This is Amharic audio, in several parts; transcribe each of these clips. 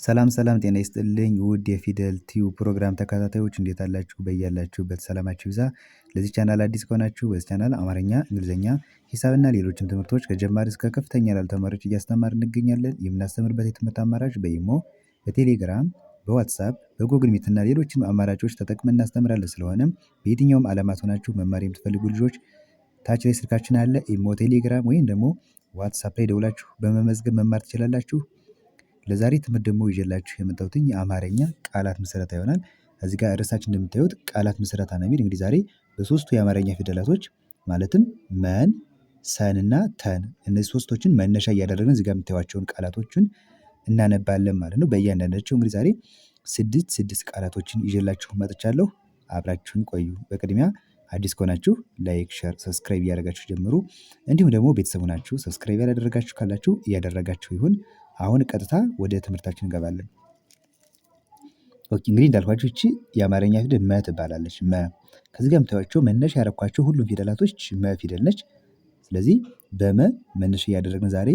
ሰላም ሰላም ጤና ይስጥልኝ ውድ የፊደል ቲዩብ ፕሮግራም ተከታታዮች እንዴት አላችሁ? በያላችሁበት ሰላማችሁ ይብዛ። ለዚህ ቻናል አዲስ ከሆናችሁ በዚህ ቻናል አማርኛ፣ እንግሊዝኛ፣ ሂሳብና ሌሎችም ትምህርቶች ከጀማሪ እስከ ከፍተኛ ላሉ ተማሪዎች እያስተማርን እንገኛለን። የምናስተምርበት የትምህርት አማራጭ በኢሞ፣ በቴሌግራም፣ በዋትሳፕ፣ በጉግል ሚት እና ሌሎችም አማራጮች ተጠቅመን እናስተምራለን። ስለሆነም በየትኛውም ዓለማት ሆናችሁ መማር የምትፈልጉ ልጆች ታች ላይ ስልካችን አለ። ኢሞ፣ ቴሌግራም ወይም ደግሞ ዋትሳፕ ላይ ደውላችሁ በመመዝገብ መማር ትችላላችሁ። ለዛሬ ትምህርት ደግሞ ይዤላችሁ የመጣሁት የአማርኛ ቃላት ምስረታ ይሆናል። እዚህ ጋር ርዕሳችን እንደምታዩት ቃላት ምስረታ ነው የሚል። እንግዲህ ዛሬ በሶስቱ የአማርኛ ፊደላቶች ማለትም መን፣ ሰን እና ተን እነዚህ ሶስቶችን መነሻ እያደረግን እዚህ ጋር የምታዩዋቸውን ቃላቶችን እናነባለን ማለት ነው። በእያንዳንዳቸው እንግዲህ ዛሬ ስድስት ቃላቶችን ይዤላችሁ መጥቻለሁ። አብራችሁን ቆዩ። በቅድሚያ አዲስ ከሆናችሁ ላይክ፣ ሸር፣ ሰብስክራይብ እያደረጋችሁ ጀምሩ። እንዲሁም ደግሞ ቤተሰቡ ናችሁ ሰብስክራይብ ያላደረጋችሁ ካላችሁ እያደረጋችሁ ይሁን። አሁን ቀጥታ ወደ ትምህርታችን እንገባለን። ኦኬ እንግዲህ እንዳልኳችሁ እቺ የአማርኛ ፊደል መ ትባላለች። መ ከዚህ ጋር የምታዩዋቸው መነሻ ያረኳቸው ሁሉም ፊደላቶች መ ፊደል ነች። ስለዚህ በመ መነሻ እያደረግን ዛሬ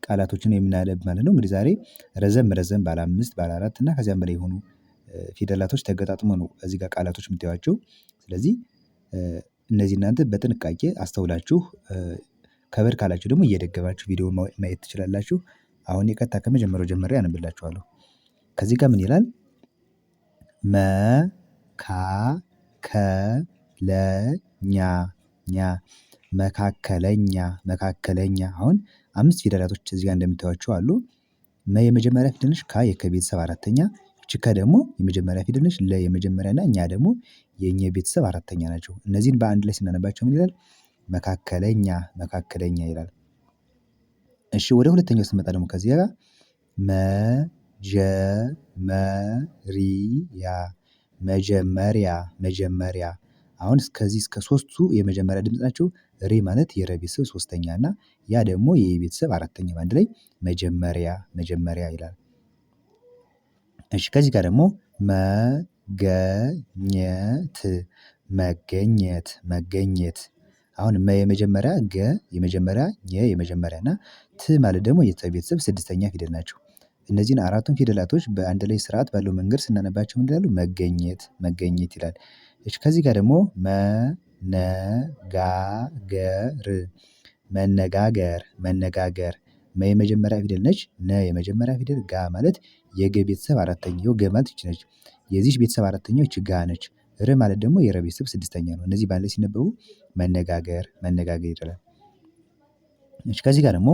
ቃላቶችን የምናነብ ማለት ነው። እንግዲህ ዛሬ ረዘም ባለ 5 ባለ 4 እና ከዚያም በላይ የሆኑ ፊደላቶች ተገጣጥሞ ነው እዚህ ጋር ቃላቶች የምታዩዋቸው። ስለዚህ እነዚህ እናንተ በጥንቃቄ አስተውላችሁ ከበድ ካላችሁ ደግሞ እየደገማችሁ ቪዲዮ ማየት ትችላላችሁ። አሁን የቀጥታ ከመጀመሪያው ጀምሬ አነብላችኋለሁ። ከዚህ ጋር ምን ይላል? መካከለኛ። አሁን 5 ፊደላቶች እዚህ ጋር እንደምታዩዋቸው አሉ። መ የመጀመሪያ ፊደል ነች። ካ የከ ቤተሰብ አራተኛ፣ እቺ ከ ደግሞ የመጀመሪያ ፊደል ነች። ለ የመጀመሪያ እና እኛ ደግሞ የኘ ቤተሰብ አራተኛ ናቸው። እነዚህን በአንድ ላይ ስናነባቸው ምን ይላል? መካከለኛ ይላል። እሺ ወደ ሁለተኛው ስንመጣ ደግሞ ከዚህ ጋር መጀመሪያ። አሁን እስከዚህ እስከ ሶስቱ የመጀመሪያ ድምፅ ናቸው። ሪ ማለት የረ ቤተሰብ ሶስተኛ እና ያ ደግሞ የየ ቤተሰብ አራተኛ በአንድ ላይ መጀመሪያ ይላል። እሺ ከዚህ ጋር ደግሞ መገኘት። አሁን መ የመጀመሪያ፣ ገ የመጀመሪያ፣ ኘ የመጀመሪያ እና ት ማለት ደግሞ የተ ቤተሰብ ስድስተኛ ፊደል ናቸው። እነዚህን አራቱን ፊደላቶች በአንድ ላይ ስርዓት ባለው መንገድ ስናነባቸው ምን ይላሉ? መገኘት ይላል። እሺ ከዚህ ጋር ደግሞ መነጋገር። መ የመጀመሪያ ፊደል ነች። ነ የመጀመሪያ ፊደል፣ ጋ ማለት የገ ቤተሰብ አራተኛው፣ ገ ማለት ይቺ ነች። የዚህች ቤተሰብ አራተኛው ይቺ ጋ ነች። ር ማለት ደግሞ የረ ቤተሰብ ስድስተኛ ነው። እነዚህ በአንድ ላይ ሲነበቡ መነጋገር ይላል። እሺ ከዚህ ጋር ደግሞ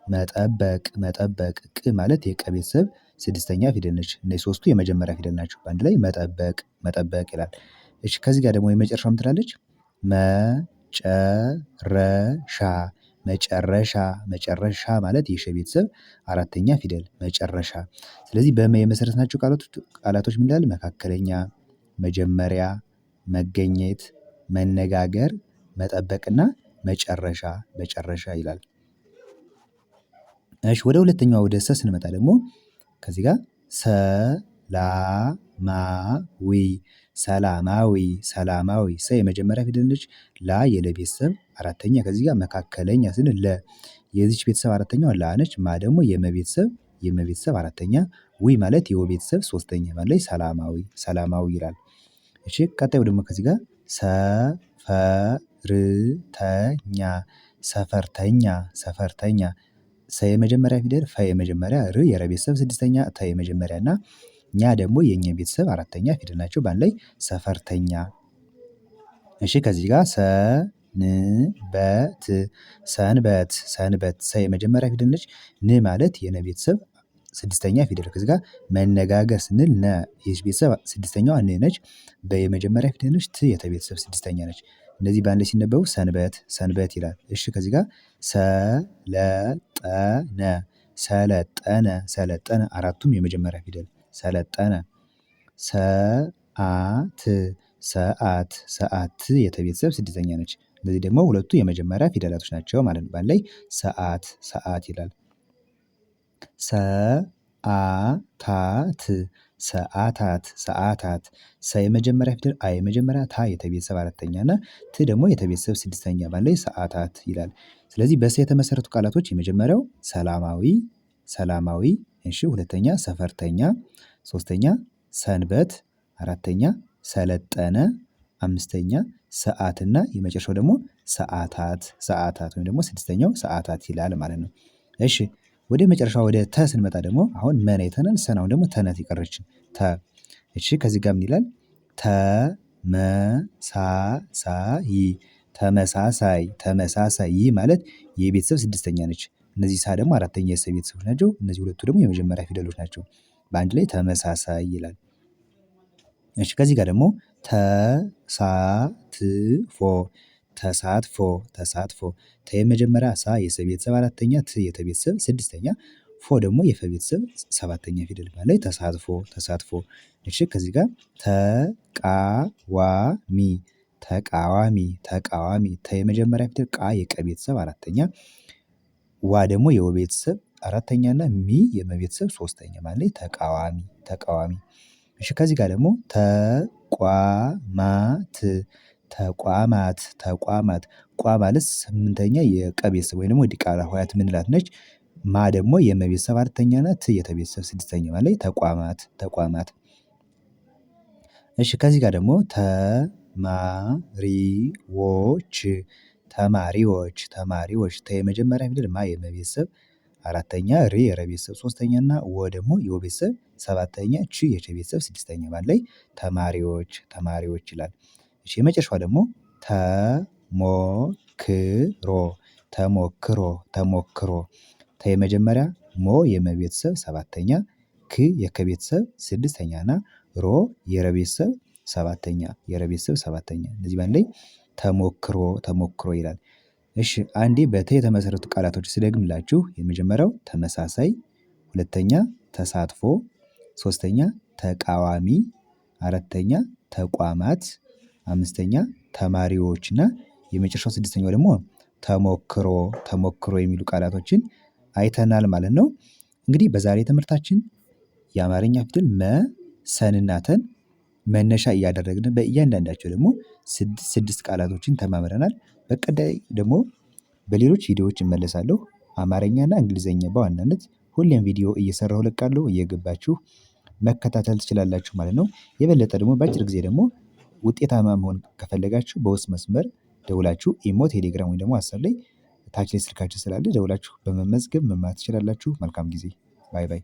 መጠበቅ። ቅ ማለት የቀ ቤተሰብ ስድስተኛ ፊደል ነች። እነዚህ ሶስቱ የመጀመሪያ ፊደል ናቸው። በአንድ ላይ መጠበቅ ይላል። እሺ ከዚህ ጋር ደግሞ የመጨረሻው ምን ትላለች? መጨረሻ ማለት የሸ ቤተሰብ አራተኛ ፊደል መጨረሻ። ስለዚህ በመ የመሰረትናቸው ቃላቶች ምን ይላል? መካከለኛ፣ መጀመሪያ፣ መገኘት፣ መነጋገር፣ መጠበቅና መጨረሻ ይላል። እሺ ወደ ሁለተኛው ወደ ሰ ስንመጣ ደግሞ ከዚህ ጋር ሰላማዊ። ሰ የመጀመሪያ ፊደል ነች። ላ የለ ቤተሰብ አራተኛ፣ ከዚህ ጋር መካከለኛ ስንል ለ የዚች ቤተሰብ አራተኛዋ ላ ነች። ማ ደግሞ የመ ቤተሰብ አራተኛ፣ ዊ ማለት የወ ቤተሰብ ሶስተኛ ማለት ላይ ሰላማዊ ይላል። እሺ ቀጣዩ ደግሞ ከዚህ ጋር ሰፈርተኛ። ሰ የመጀመሪያ ፊደል፣ ፈ የመጀመሪያ፣ ር የረ ቤተሰብ ስድስተኛ፣ ተ የመጀመሪያ እና ኛ ደግሞ የኘ ቤተሰብ አራተኛ ፊደል ናቸው። በአንድ ላይ ሰፈርተኛ። እሺ ከዚህ ጋር ሰንበት። ሰ የመጀመሪያ ፊደል ነች። ን ማለት የነ ቤተሰብ ስድስተኛ ፊደል። ከዚህ ጋር መነጋገር ስንል ነ የች ቤተሰብ ስድስተኛዋ ን ነች። በየመጀመሪያ ፊደል ነች። ት የተ ቤተሰብ ስድስተኛ ነች። እነዚህ በአንድ ላይ ሲነበቡ ሰንበት ይላል። እሺ ከዚህ ጋር ሰለጠነ አራቱም የመጀመሪያ ፊደል ሰለጠነ። ሰዓት የተ ቤተሰብ ስድስተኛ ነች። እነዚህ ደግሞ ሁለቱ የመጀመሪያ ፊደላቶች ናቸው ማለት ነው። በአንድ ላይ ሰዓት ይላል። ሰዓታት ሰዓታት ሰ የመጀመሪያ ፊደል አ የመጀመሪያ ታ የተቤተሰብ አራተኛ እና ት ደግሞ የተቤተሰብ ስድስተኛ ማለት ላይ ሰዓታት ይላል። ስለዚህ በሰ የተመሰረቱ ቃላቶች የመጀመሪያው ሰላማዊ ሰላማዊ እሺ ሁለተኛ ሰፈርተኛ ሶስተኛ ሰንበት አራተኛ ሰለጠነ አምስተኛ ሰዓትና የመጨረሻው ደግሞ ሰዓታት ሰዓታት ወይም ደግሞ ስድስተኛው ሰዓታት ይላል ማለት ነው። እሺ ወደ መጨረሻው ወደ ተ ስንመጣ ደግሞ አሁን መን አይተናል ሰን አሁን ደግሞ ተ ናት የቀረችን ተ እሺ ከዚህ ጋር ምን ይላል? ተመሳሳይ ተመሳሳይ ተመሳሳይ ይህ ማለት የቤተሰብ ስድስተኛ ነች። እነዚህ ሳ ደግሞ አራተኛ የሰ ቤተሰቦች ናቸው። እነዚህ ሁለቱ ደግሞ የመጀመሪያ ፊደሎች ናቸው። በአንድ ላይ ተመሳሳይ ይላል። እሺ ከዚህ ጋር ደግሞ ተሳትፎ ተሳትፎ ተሳትፎ ተ የመጀመሪያ ሳ የሰ ቤተሰብ አራተኛ ት የተ ቤተሰብ ስድስተኛ ፎ ደግሞ የፈ ቤተሰብ ሰባተኛ ፊደል ማለት ላይ ተሳትፎ ተሳትፎ። እሺ ከዚህ ጋር ተቃዋሚ ተቃዋሚ ተቃዋሚ ተ የመጀመሪያ ፊደል ቃ የቀ ቤተሰብ አራተኛ ዋ ደግሞ የወ ቤተሰብ አራተኛ እና ሚ የመ ቤተሰብ ሶስተኛ ማለት ላይ ተቃዋሚ ተቃዋሚ። እሺ ከዚህ ጋር ደግሞ ተቋማት ተቋማት ተቋማት ቋ ማለት ስምንተኛ የቀ ቤተሰብ ወይም ደግሞ ዲቃላ ሆሄያት ምንላት ነች። ማ ደግሞ የመ ቤተሰብ አራተኛ ናት። ት የተ ቤተሰብ ስድስተኛ ማለት ላይ ተቋማት ተቋማት። እሺ ከዚህ ጋር ደግሞ ተማሪዎች ተማሪዎች ተማሪዎች ተ የመጀመሪያ ፊደል ማ የመ ቤተሰብ አራተኛ ሬ የረ ቤተሰብ ሶስተኛ እና ወ ደግሞ የወ ቤተሰብ ሰባተኛ ች የቸ ቤተሰብ ስድስተኛ ማለት ላይ ተማሪዎች ተማሪዎች ይላል። እሺ የመጨረሻዋ ደግሞ ተሞክሮ ተሞክሮ ተሞክሮ ተ የመጀመሪያ ሞ የመ ቤተሰብ ሰባተኛ ክ የከ ቤተሰብ ስድስተኛ እና ሮ የረ ቤተሰብ ሰባተኛ የረ ቤተሰብ ሰባተኛ እነዚህ በአንድ ላይ ተሞክሮ ተሞክሮ ይላል። እሺ አንዴ በተ የተመሰረቱ ቃላቶች ስደግምላችሁ የመጀመሪያው ተመሳሳይ ሁለተኛ ተሳትፎ ሶስተኛ ተቃዋሚ አራተኛ ተቋማት አምስተኛ ተማሪዎች እና የመጨረሻው ስድስተኛው ደግሞ ተሞክሮ ተሞክሮ የሚሉ ቃላቶችን አይተናል ማለት ነው። እንግዲህ በዛሬ ትምህርታችን የአማርኛ ፊደል መ ሰንና ተን መነሻ እያደረግን በእያንዳንዳቸው ደግሞ ስድስት ቃላቶችን ተማምረናል። በቀጣይ ደግሞ በሌሎች ቪዲዮዎች እመለሳለሁ። አማርኛና እንግሊዘኛ በዋናነት ሁሌም ቪዲዮ እየሰራሁ እለቃለሁ እየገባችሁ መከታተል ትችላላችሁ ማለት ነው። የበለጠ ደግሞ በአጭር ጊዜ ደግሞ ውጤታማ መሆን ከፈለጋችሁ በውስጥ መስመር ደውላችሁ ኢሞ ቴሌግራም ወይም ደግሞ ዋትስአፕ ላይ ታች ላይ ስልካችን ስላለ ደውላችሁ በመመዝገብ መማር ትችላላችሁ። መልካም ጊዜ ባይ ባይ